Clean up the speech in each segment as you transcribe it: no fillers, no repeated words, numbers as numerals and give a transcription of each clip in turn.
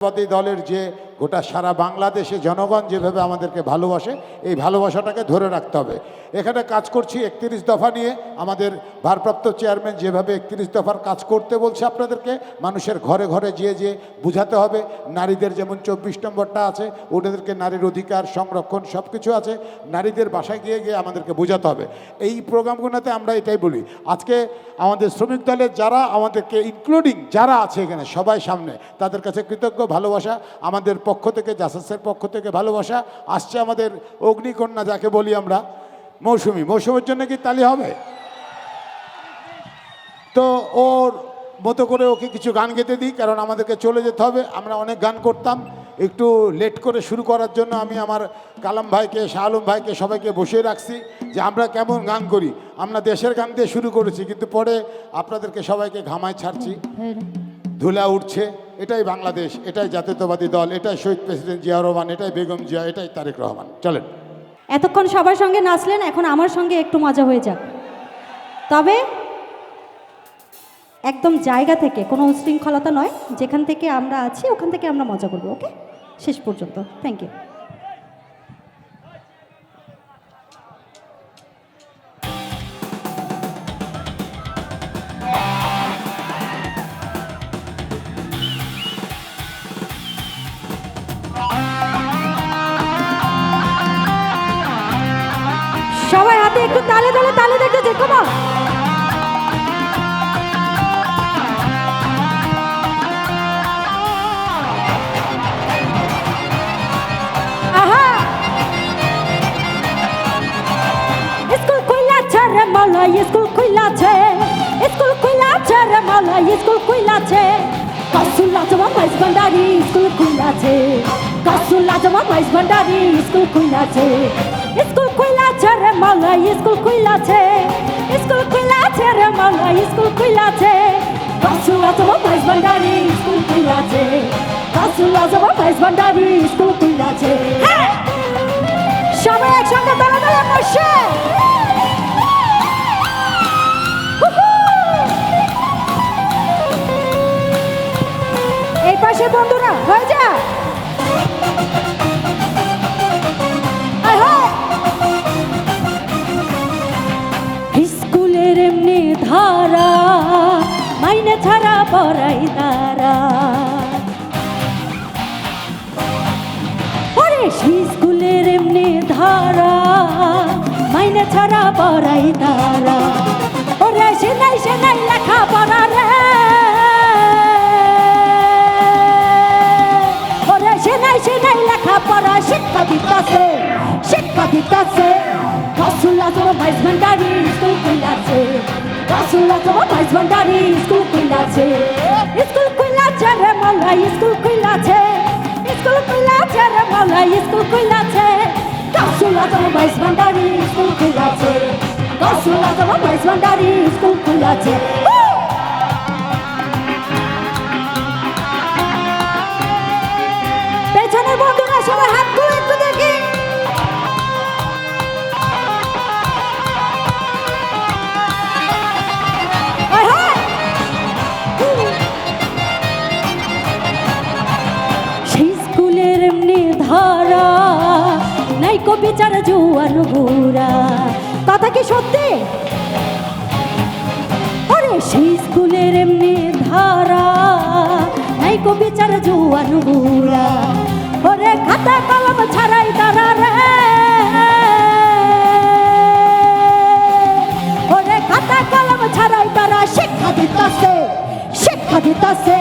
জাতীয়তাবাদী দলের যে গোটা সারা বাংলাদেশে জনগণ যেভাবে আমাদেরকে ভালোবাসে, এই ভালোবাসাটাকে ধরে রাখতে হবে। এখানে কাজ করছি 31 দফা নিয়ে। আমাদের ভারপ্রাপ্ত চেয়ারম্যান যেভাবে 31 দফার কাজ করতে বলছে আপনাদেরকে, মানুষের ঘরে ঘরে যেয়ে বুঝাতে হবে। নারীদের যেমন 24 নম্বরটা আছে, ওদেরকে নারীর অধিকার সংরক্ষণ সব কিছু আছে, নারীদের বাসায় গিয়ে আমাদেরকে বোঝাতে হবে। এই প্রোগ্রামগুলোতে আমরা এটাই বলি। আজকে আমাদের শ্রমিক দলের যারা আমাদেরকে ইনক্লুডিং যারা আছে এখানে সবাই সামনে, তাদের কাছে কৃতজ্ঞ, ভালোবাসা আমাদের পক্ষ থেকে, জাসাসের পক্ষ থেকে ভালোবাসা। আসছে আমাদের অগ্নিকন্যা যাকে বলি আমরা, মৌসুমীর জন্য কি তালি হবে? তো ওর মতো করে ওকে কিছু গান গেতে দিই, কারণ আমাদেরকে চলে যেতে হবে। আমরা অনেক গান করতাম, একটু লেট করে শুরু করার জন্য আমি আমার কালাম ভাইকে, শাহ আলম ভাইকে সবাইকে বসিয়ে রাখছি যে আমরা কেমন গান করি। আমরা দেশের গান দিয়ে শুরু করেছি, কিন্তু পরে আপনাদেরকে সবাইকে ঘামায় ছাড়ছি, ধুলা উঠছে। এটাই বাংলাদেশ, এটাই জাতীয়তাবাদী দল, এটাই শহীদ প্রেসিডেন্ট জিয়া রহমান, এটাই বেগম জিয়া, এটাই তারেক রহমান। চলেন, এতক্ষণ সবার সঙ্গে নাচলেন, এখন আমার সঙ্গে একটু মজা হয়ে যাক। তবে একদম জায়গা থেকে, কোনো উশৃঙ্খলতা নয়, যেখান থেকে আমরা আছি ওখান থেকে আমরা মজা করবো। ওকে, শেষ পর্যন্ত। Thank you. সবাই হাতে একটু তালে তালে তালে দেখতে কমা। আহা, স্কুল কইলাছে রে মালা, স্কুল কইলাছে, স্কুল কইলাছে রে মালা, স্কুল কইলাছে। কাসুলা জমা মাইজ ভান্ডারি স্কুল কইলাছে, কাসুলা জমা মাইজ ভান্ডারি স্কুল কইলাছে। স্কুল কইলাছে রে মালা, স্কুল কইলাছে, স্কুল কইলাছে রে মালা, স্কুল কইলাছে। কাসুলা জমা মাইজ ভান্ডারি স্কুল কইলাছে, কাসুলা জমা মাইজ ভান্ডারি স্কুল কইলাছে। সবাই একসঙ্গে তালে তালে বসে এই পাশে বন্ধুরা হয়ে যা। স্কুলের এমনি ধারা, মাইনে ছাড়া পড়াই তারা। ওরে স্কুলের এমনি ধারা, মাইনে ছাড়া পড়াই তারা। ওরে সেনাই সেনাই লেখা পড়া রে, ওরে সেনাই সেনাই লেখা পড়া শিক্ষা দিতাছে, শিক্ষা দিতাছে। কাসুলা জমা মাইজ ভান্ডারি স্কুল কইলাছে, কাসুলা জমা মাইজ ভান্ডারি স্কুল কইলাছে। স্কুল কইলাছে রে মালা, স্কুল কইলাছে, স্কুল কইলাছে রে মালা, স্কুল কইলাছে। কাসুলা জমা মাইজ ভান্ডারি স্কুল কইলাছে, কাসুলা জমা মাইজ ভান্ডারি স্কুল কইলাছে। পেছনের বন্ধুরা সবাই হাত তুলে একটু দেখি। সেই স্কুলের এমনি ধারা, নাই কো বিচার জুয়ান বুড়া। কথা কি সত্যি? আরে সেই স্কুলের এমনি ধারা, নাই কো বিচার জুয়ান বুড়া। ওরে খাতা কলম ছাড়াই তারা রে, ওরে খাতা কলম ছাড়াই তারা শিক্ষা দিতাছে, শিক্ষা দিতাছে।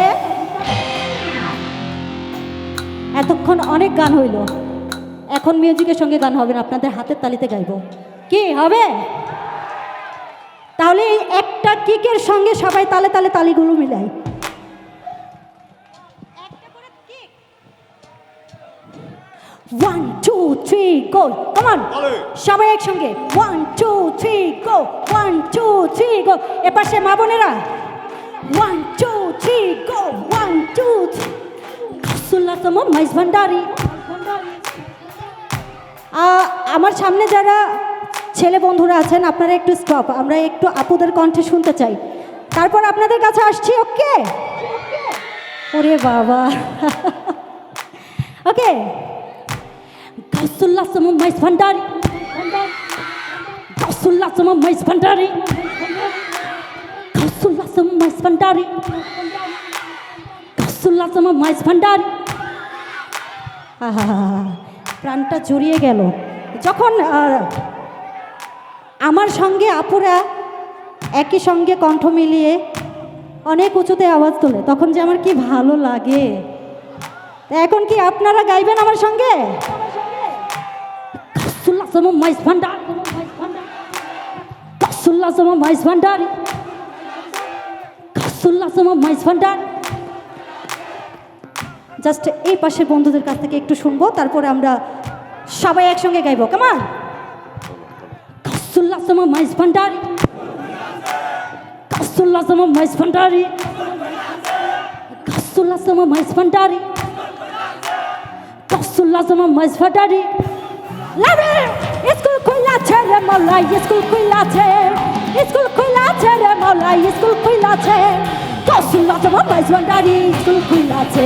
এতক্ষণ অনেক গান হইল, এখন মিউজিকের সঙ্গে গান হবে না, আপনাদের হাতের তালিতে গাইব। কি হবে? তাহলে এই একটা কিকের সঙ্গে সবাই তালে তালে তালিগুলো মিলাই। 1 2 3 গো, কাম অন সবাই একসঙ্গে 1 2 3 গো, 1 2 3 গো। এপাশে মা বোনেরা 1 2 3 গো, 1 2 3। কাসুলা জমা মাইজ ভান্ডারি। আমার সামনে যারা ছেলে বন্ধুরা আছেন, আপনারা একটু স্টপ, আমরা একটু আপুদের কণ্ঠে শুনতে চাই। তারপর আপনাদের কাছে আসছি। ওকে, ওরে বাবা ওকে Gasulla sama mais Bhandari Gasulla sama mais Bhandari Gasulla sama mais Bhandari Gasulla sama mais Bhandari প্রাণটা জুড়িয়ে গেল যখন আমার সঙ্গে আপুরা একই সঙ্গে কণ্ঠ মিলিয়ে অনেক উঁচুতে আওয়াজ তোলে তখন যে আমার কি ভালো লাগে এখন কি আপনারা গাইবেন আমার সঙ্গে Gasulla sama mais Bhandari Gasulla sama mais Bhandari Gasulla sama mais Bhandari just এই পাশের বন্ধুদের কাছ থেকে একটু শুনবো তারপরে আমরা সবাই একসঙ্গে গাইবো কেমন Gasulla sama mais Bhandari Gasulla sama mais Bhandari Gasulla sama mais Bhandari Gasulla sama mais Bhandari Love it! School খুইলাছে রে মাওলাই স্কুল খুইলাছে স্কুল খুইলাছে রে মাওলাই স্কুল খুইলাছে Gasulla sama mais Bhandari school খুইলাছে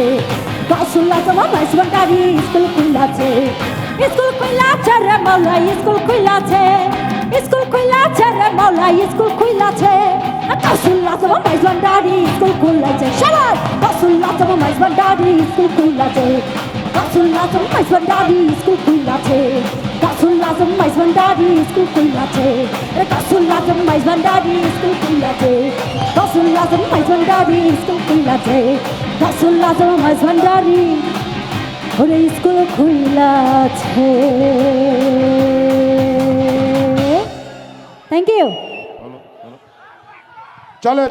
Gasulla sama mais Bhandari school খুইলাছে school খুইলাছে রে Mawlai school খুইলাছে স্কুল খুইলাছে রে মাওলাই স্কুল খুইলাছে Gasulla sama mais Bhandari school খুইলাছে সবাই Gasulla sama mais Bhandari school খুইলাছে Gasulla sama mais Bhandari school খুইলাছে Gasulla sama mais Bhandari school খুইলাছে Gasulla sama mais Bhandari school খুইলাছে Gasulla sama mais Bhandari school খুইলাছে Gasulla sama mais Bhandari ওরে school খুইলাছে thank you চলে